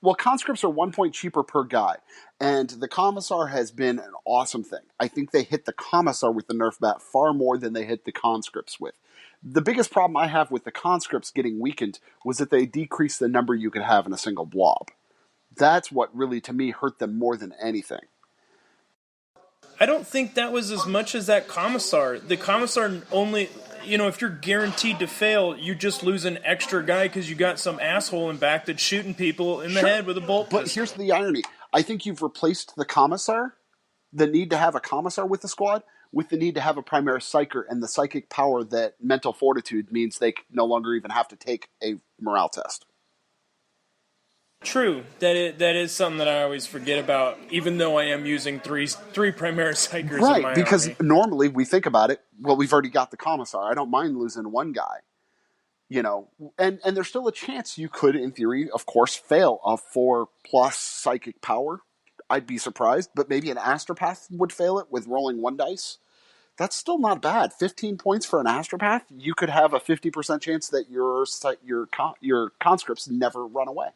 Well, conscripts are 1 point cheaper per guy, and the commissar has been an awesome thing. I think they hit the commissar with the nerf bat far more than they hit the conscripts with. The biggest problem I have with the conscripts getting weakened was that they decreased the number you could have in a single blob. That's what really, to me, hurt them more than anything. I don't think that was as much as that commissar. The commissar only, if you're guaranteed to fail, you just lose an extra guy because you got some asshole in back that's shooting people in the head with a bolt pistol. But here's the irony. I think you've replaced the commissar, the need to have a commissar with the squad, with the need to have a Primaris Psyker and the psychic power that mental fortitude means they no longer even have to take a morale test. True. That is something that I always forget about, even though I am using three Primaris Psykers in my Right, because army. normally we think about it, well, we've already got the commissar. I don't mind losing one guy. And there's still a chance you could, in theory, of course, fail a 4+ psychic power. I'd be surprised, but maybe an Astropath would fail it with rolling 1 dice. That's still not bad. 15 points for an Astropath, you could have a 50% chance that your conscripts never run away.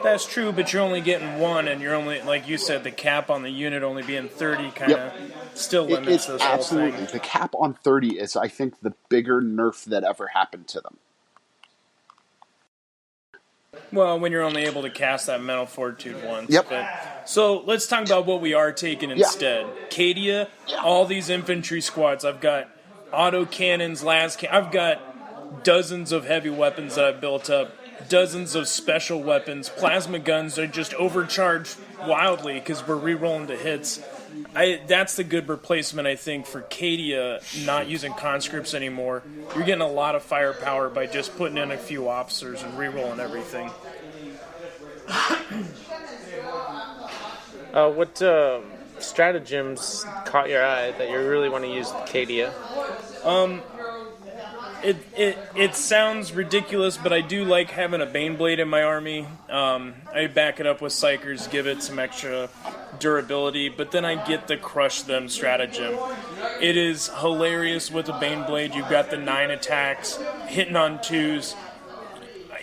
That's true, but you're only getting 1, and you're only, like you said, the cap on the unit only being 30 kind of still limits this whole thing. Absolutely. The cap on 30 is, I think, the bigger nerf that ever happened to them. Well, when you're only able to cast that mental fortitude once. Yep. So let's talk about what we are taking instead. Cadia, all these infantry squads. I've got auto cannons, I've got dozens of heavy weapons that I've built up, dozens of special weapons, plasma guns are just overcharged wildly because we're re-rolling to hits. That's the good replacement, I think, for Cadia not using conscripts anymore. You're getting a lot of firepower by just putting in a few officers and re-rolling everything. What stratagems caught your eye that you really want to use Cadia? It sounds ridiculous, but I do like having a Baneblade in my army. I back it up with Psykers, give it some extra durability, but then I get the Crush Them stratagem. It is hilarious with a Baneblade. You've got the 9 attacks, hitting on 2s.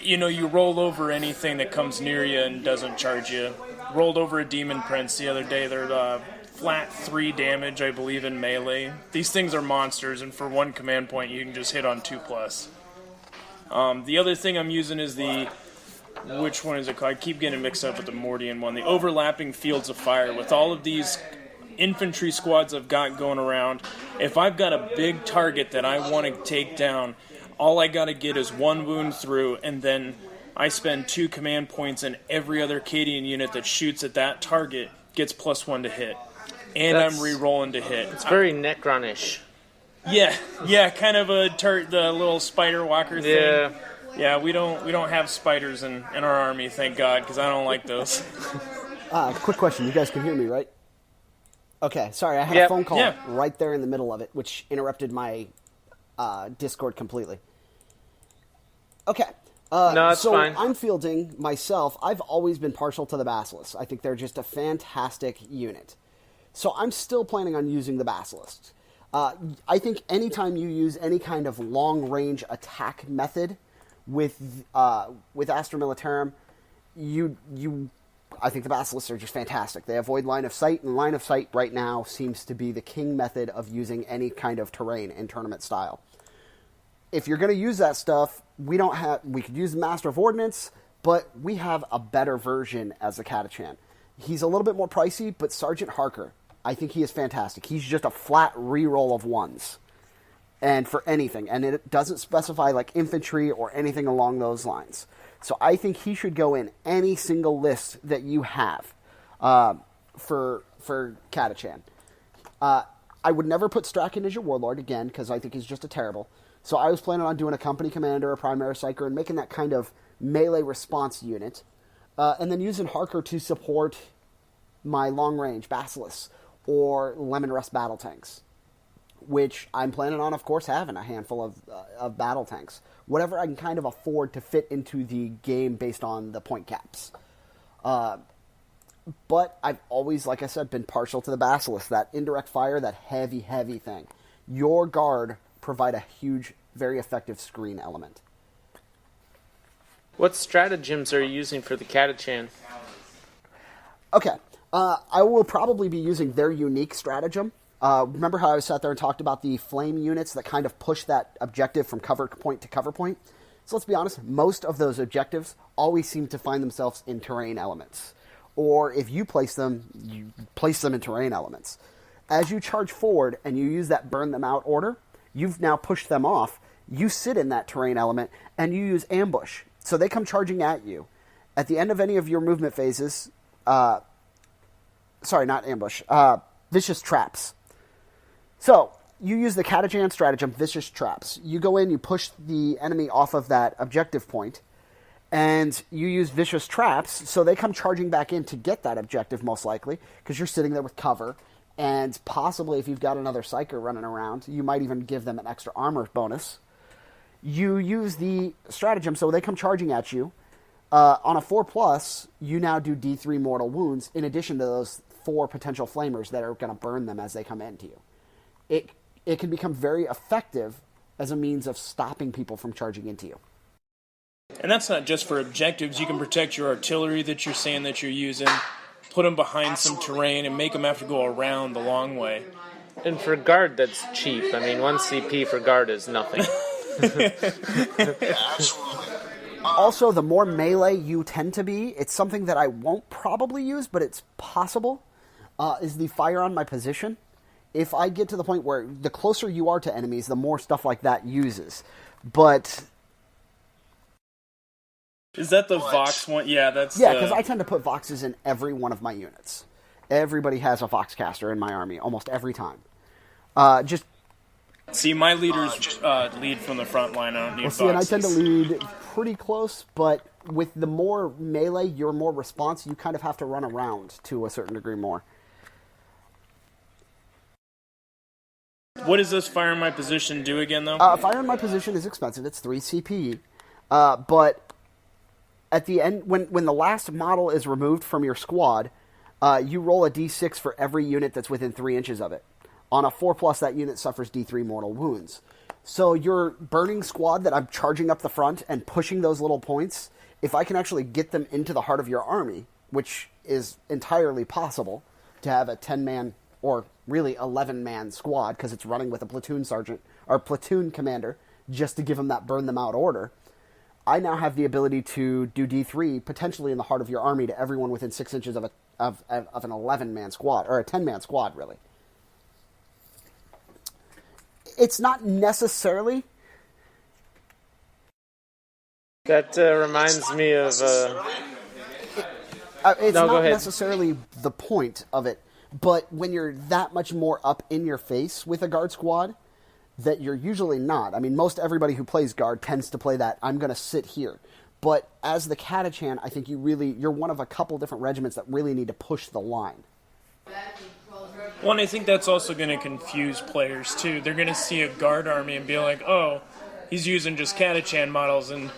You roll over anything that comes near you and doesn't charge you. Rolled over a Demon Prince the other day. They're flat 3 damage, I believe, in melee. These things are monsters, and for 1 command point, you can just hit on 2+. The other thing I'm using is which one is it called? I keep getting mixed up with the Mordian one. The Overlapping Fields of Fire. With all of these infantry squads I've got going around, if I've got a big target that I want to take down, all I got to get is 1 wound through, and then I spend 2 command points, and every other Cadian unit that shoots at that target gets +1 to hit. And I'm re-rolling to hit. It's very Necron-ish. Yeah, kind of the little spider walker thing. Yeah, we don't have spiders in our army, thank God, because I don't like those. Quick question. You guys can hear me, right? Okay, sorry, I had a phone call right there in the middle of it, which interrupted my Discord completely. Okay. No, it's fine. I'm fielding myself. I've always been partial to the Basilisks. I think they're just a fantastic unit. So I'm still planning on using the Basilisks. I think anytime you use any kind of long-range attack method with Astra Militarum, I think the Basilisks are just fantastic. They avoid line of sight, and line of sight right now seems to be the king method of using any kind of terrain in tournament style. If you're going to use that stuff, we could use the Master of Ordnance, but we have a better version as the Catachan. He's a little bit more pricey, but Sergeant Harker, I think he is fantastic. He's just a flat reroll of 1s. And for anything. And it doesn't specify like infantry or anything along those lines. So I think he should go in any single list that you have for Catachan. I would never put Strachan as your warlord again, because I think he's just a terrible. So I was planning on doing a company commander, a Primaris Psyker, and making that kind of melee response unit. And then using Harker to support my long-range Basilisks or Lemon Rust battle tanks, which I'm planning on, of course, having a handful of battle tanks. Whatever I can kind of afford to fit into the game based on the point caps. But I've always, like I said, been partial to the Basilisk, that indirect fire, that heavy, heavy thing. Your guard provide a huge, very effective screen element. What stratagems are you using for the Catachan? Okay. I will probably be using their unique stratagem. Remember how I sat there and talked about the flame units that kind of push that objective from cover point to cover point? So let's be honest, most of those objectives always seem to find themselves in terrain elements. Or if you place them in terrain elements. As you charge forward and you use that burn them out order, you've now pushed them off. You sit in that terrain element and you use ambush. So they come charging at you. At the end of any of your movement phases, sorry, not ambush, vicious traps. So you use the Catachan stratagem, vicious traps. You go in, you push the enemy off of that objective point, and you use vicious traps, so they come charging back in to get that objective, most likely, because you're sitting there with cover, and possibly if you've got another Psyker running around, you might even give them an extra armor bonus. You use the stratagem, so they come charging at you. On a 4+, you now do D3 mortal wounds, in addition to those 4 potential flamers that are going to burn them as they come into you. It can become very effective as a means of stopping people from charging into you. And that's not just for objectives. You can protect your artillery that you're saying that you're using, put them behind some terrain, and make them have to go around the long way. And for guard, that's cheap. I mean, 1 CP for guard is nothing. Also, the more melee you tend to be, it's something that I won't probably use, but it's possible, is the fire on my position. If I get to the point where the closer you are to enemies, the more stuff like that uses. But... Is that the Vox one? Yeah, that's... Yeah, because I tend to put Voxes in every one of my units. Everybody has a Voxcaster in my army, almost every time. Just... See, my leaders lead from the front line. I don't need Voxes. And I tend to lead pretty close, but with the more melee, your more response, you kind of have to run around to a certain degree more. What does this fire in my position do again, though? Fire in my position is expensive. It's 3 CP. But at the end, when the last model is removed from your squad, you roll a D6 for every unit that's within 3 inches of it. On a 4+, that unit suffers D3 mortal wounds. So your burning squad that I'm charging up the front and pushing those little points, if I can actually get them into the heart of your army, which is entirely possible to have a 10-man or really 11-man squad because it's running with a platoon sergeant or platoon commander just to give them that burn them out order, I now have the ability to do D3 potentially in the heart of your army to everyone within 6 inches of an 11-man squad, or a 10-man squad, really. It's not necessarily... That reminds me of... it's No, not go ahead. necessarily the point of it, but when you're that much more up in your face with a guard squad, that you're usually not. I mean, most everybody who plays guard tends to play that, I'm going to sit here. But as the Catachan, I think you're one of a couple different regiments that really need to push the line. Well, and I think that's also going to confuse players, too. They're going to see a guard army and be like, oh, he's using just Catachan models. And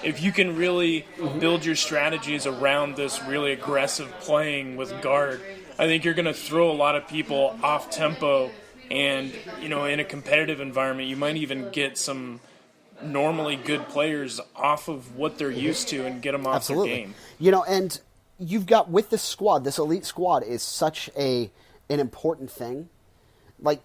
if you can really build your strategies around this really aggressive playing with guard, I think you're going to throw a lot of people off tempo. And, in a competitive environment, you might even get some normally good players off of what they're used to and get them off their game. And you've got, with this squad, this elite squad is such an important thing. Like,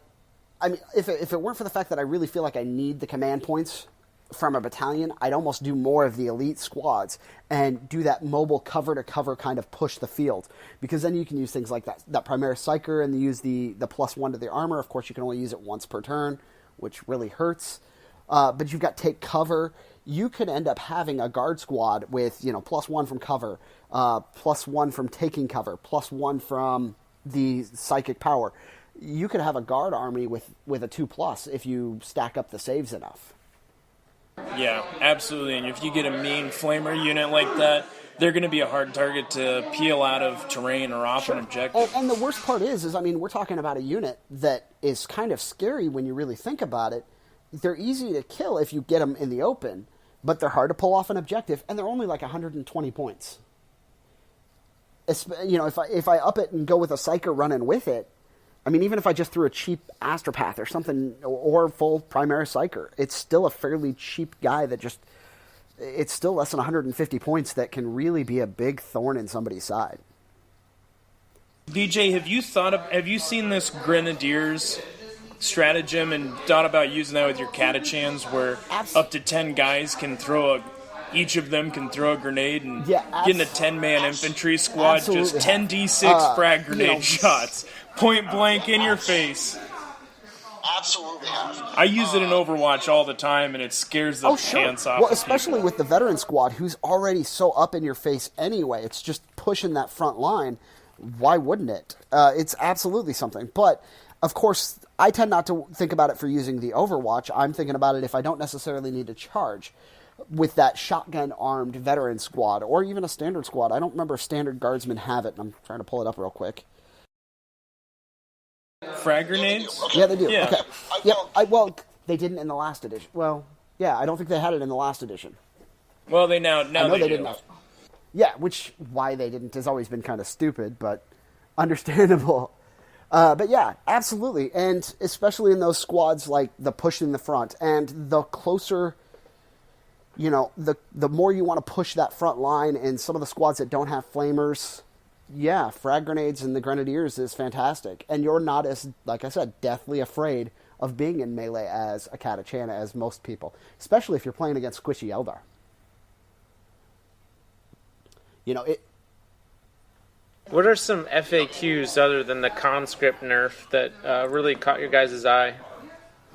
I mean, if it weren't for the fact that I really feel like I need the command points from a battalion, I'd almost do more of the elite squads and do that mobile cover-to-cover kind of push the field. Because then you can use things like that Primaris Psyker and use the +1 to the armor. Of course, you can only use it once per turn, which really hurts. But you've got take cover. You could end up having a guard squad with, +1 from cover, +1 from taking cover, +1 from the psychic power. You could have a guard army with a 2+ if you stack up the saves enough. Yeah, absolutely. And if you get a mean flamer unit like that, they're going to be a hard target to peel out of terrain or off an objective. And the worst part is, I mean, we're talking about a unit that is kind of scary when you really think about it. They're easy to kill if you get them in the open, but they're hard to pull off an objective, and they're only like 120 points. If I up it and go with a Psyker running with it, I mean, even if I just threw a cheap Astropath or something, or full Primaris Psyker, it's still a fairly cheap guy that just... it's still less than 150 points that can really be a big thorn in somebody's side. BJ, have you seen this Grenadiers stratagem and thought about using that with your Catachans, where up to 10 guys can each of them can throw a grenade, and getting a 10-man infantry squad, just 10d6 frag grenade shots, point blank in your face. Absolutely have. I use it in Overwatch all the time, and it scares the pants off. Well, especially people. with the veteran squad, who's already so up in your face anyway. It's just pushing that front line. Why wouldn't it? It's absolutely something. But, of course, I tend not to think about it for using the Overwatch. I'm thinking about it if I don't necessarily need to charge with that shotgun-armed veteran squad, or even a standard squad. I don't remember if standard guardsmen have it, and I'm trying to pull it up real quick. Frag grenades? Yeah, they do. Yeah. Okay. Yep. Well, they didn't in the last edition. Well, yeah, I don't think they had it in the last edition. Well, they now they do. Didn't. Yeah, why they didn't has always been kind of stupid, but understandable. But yeah, absolutely. And especially in those squads like the push in the front, and the closer, the more you want to push that front line, and some of the squads that don't have flamers, yeah, frag grenades and the Grenadiers is fantastic. And you're not as, like I said, deathly afraid of being in melee as a Catachana as most people, especially if you're playing against Squishy Eldar. What are some FAQs other than the conscript nerf that really caught your guys' eye?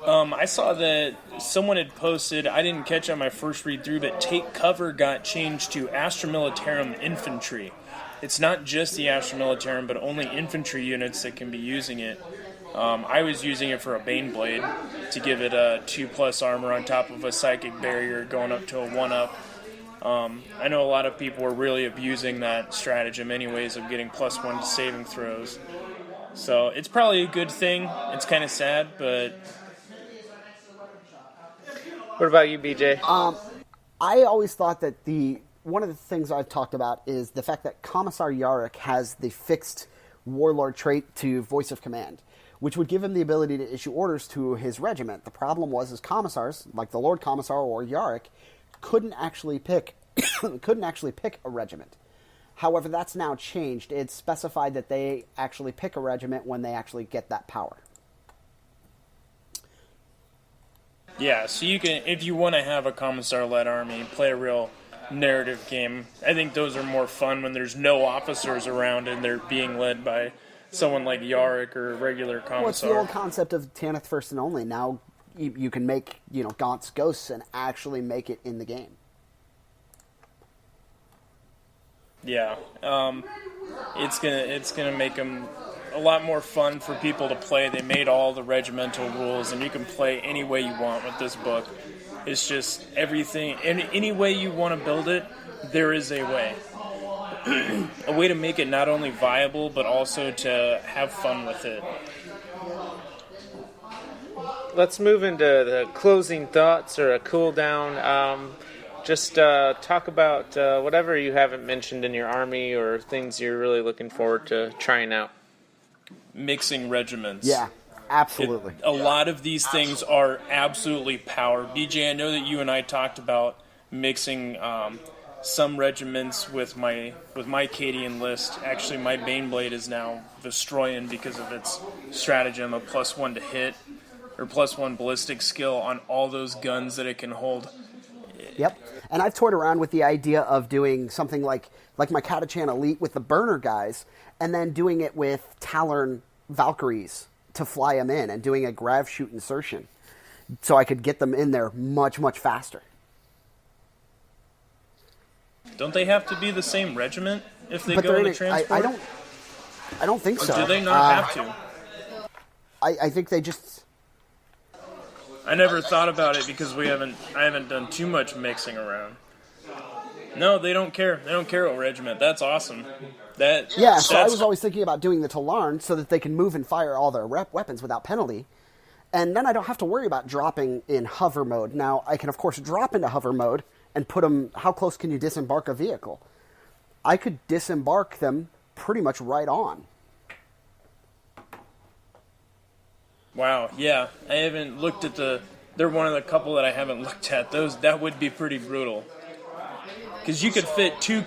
I saw that someone had posted, I didn't catch on my first read through, but Take Cover got changed to Astra Militarum Infantry. It's not just the Astra Militarum, but only infantry units that can be using it. I was using it for a Baneblade to give it a 2+ armor on top of a Psychic Barrier going up to a 1-up. I know a lot of people were really abusing that stratagem anyways of getting +1 to saving throws. So it's probably a good thing. It's kind of sad, but... What about you, BJ? I always thought that one of the things I've talked about is the fact that Commissar Yarick has the fixed warlord trait to voice of command, which would give him the ability to issue orders to his regiment. The problem was his commissars, like the Lord Commissar or Yarick, couldn't actually pick a regiment. However, that's now changed. It's specified that they actually pick a regiment when they actually get that power. Yeah, so you can, if you want to have a commissar-led army, play a real narrative game. I think those are more fun when there's no officers around and they're being led by someone like Yarick or a regular commissar. Well, it's the old concept of Tanith First and Only. Now you can make Gaunt's Ghosts and actually make it in the game. Yeah, it's gonna make them a lot more fun for people to play. They made all the regimental rules, and you can play any way you want with this book. It's just everything, any way you want to build it, there is a way. A way to make it not only viable, but also to have fun with it. Let's move into the closing thoughts or a cool down. Just talk about whatever you haven't mentioned in your army or things you're really looking forward to trying out. Mixing regiments. Yeah, absolutely. A lot of these things are absolutely power. BJ, I know that you and I talked about mixing some regiments with my Cadian list. Actually, my Baneblade is now Vestroyan because of its stratagem of +1 to hit, or +1 ballistic skill on all those guns that it can hold. Yep. And I've toyed around with the idea of doing something like my Catachan Elite with the burner guys, and then doing it with Talon Valkyries to fly them in, and doing a grav shoot insertion, so I could get them in there much, much faster. Don't they have to be the same regiment if they But go in they're the transport? I don't think Or so. do they not have to? I think they just... I never thought about it because I haven't done too much mixing around. No, they don't care. They don't care what regiment. That's awesome. So I was always thinking about doing the Talarn so that they can move and fire all their weapons without penalty. And then I don't have to worry about dropping in hover mode. Now, I can, of course, drop into hover mode and put them... How close can you disembark a vehicle? I could disembark them pretty much right on. Wow, yeah. I haven't looked at they're one of the couple that I haven't looked at. That would be pretty brutal. because you could fit two